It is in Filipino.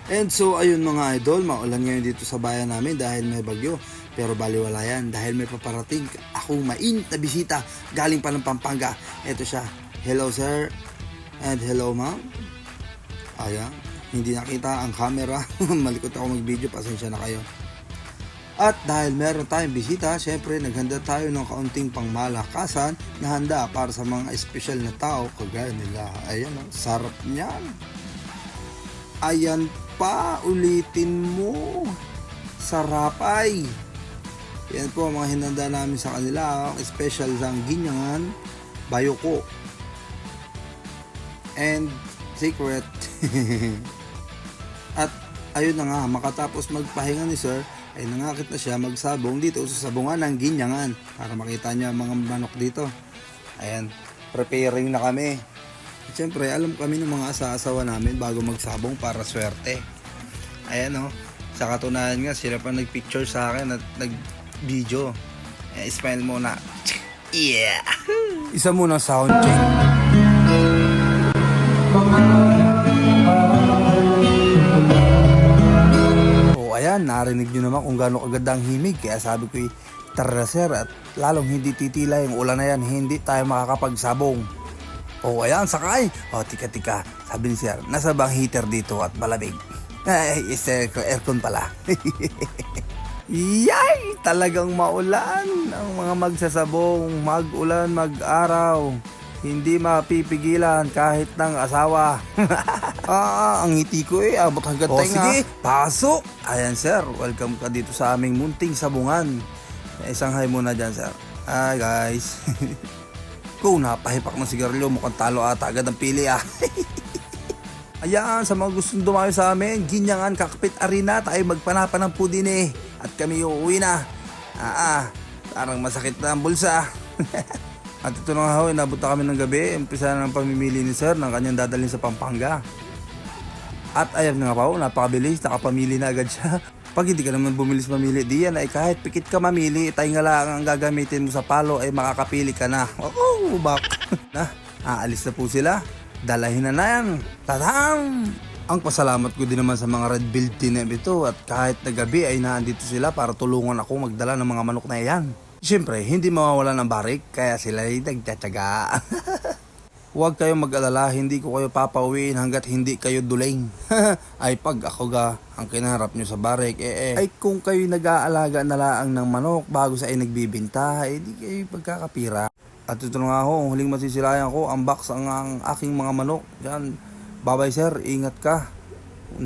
And so ayun mga idol, maulan ngayon dito sa bayan namin dahil may bagyo. Pero baliwala yan dahil may paparating akong mainit na bisita galing pa ng Pampanga. Ito siya. Hello sir and hello ma'am. Ayan, hindi nakita ang camera. Malikot ako mag-video, pasensya na kayo. At dahil meron tayong bisita, syempre naghanda tayo ng kaunting pangmalakasan na handa para sa mga espesyal na tao kagaya nila. Ayan, sarap niyan. Ayan pa, ulitin mo. Sarapay. Yan po ang mga hinanda namin sa kanila. Special sang ginyangan, bayoko, and secret. At ayun na nga, makatapos magpahinga ni sir, ay nangakit na siya magsabong dito sa sabungan ng ginyangan para makita niya mga manok dito. Ayan, preparing na kami. Siyempre, alam kami ng mga asa-asawa namin bago magsabong para swerte. Ayan o, sa katunayan nga, sila pa nagpicture sa akin at nag-video. Smile muna. Yeah! Isa muna sound check. O ayan, narinig nyo naman kung gaano kaganda ang himig. Kaya sabi ko, tara sir, at lalong hindi titila yung ulan na yan, hindi tayo makakapagsabong. O ayan, sakay. O tika, sabi ni sir, nasa bang heater dito at malamig? Ay, aircon pala. Yay! Talagang maulan ang mga magsasabong, mag-ulan, mag-araw. Hindi mapipigilan kahit ng asawa. Ang ngiti ko abot hanggang tenga. Sige, pasok! Ayan sir, welcome ka dito sa aming munting sabungan. Isang hi muna dyan sir. Hi guys. Kung napahipak ng sigarilyo, mukhang talo ata agad ang pili Ayan, sa mga gustong dumayo sa amin, Ginyangan Cockpit Arena, tayo magpanapan ng pudin at kami uuwi na. Parang masakit na ang bulsa. At ito na nga ho, inabot na kami ng gabi. Umpisa na ng pamimili ni sir ng kanyang dadalhin sa Pampanga. At ayan nga pa ho, napakabilis, nakapamili na agad siya. Pag hindi ka naman bumilis mamili diyan, ay kahit pikit ka mamili, tayo nga lang ang gagamitin mo sa palo ay makakapili ka na. Bak. Aalis na po sila. Dalahin na yan. Tadang! Ang pasalamat ko din naman sa mga red billed team ito at kahit na gabi ay naandito sila para tulungan ako magdala ng mga manok na yan. Siyempre, hindi mawawala ng barik kaya sila ay nagtatsaga. Huwag kayong mag-alala, hindi ko kayo papauwiin hanggat hindi kayo duling. Ay pag ako ang kinaharap nyo sa barik, ay kung kayo nag-aalaga na laang ng manok bago sa ay nagbibinta, di kayo pagkakapira. At ito na nga ho, huling masisilayan ko, ang box ang aking mga manok. Diyan, bye-bye sir, ingat ka.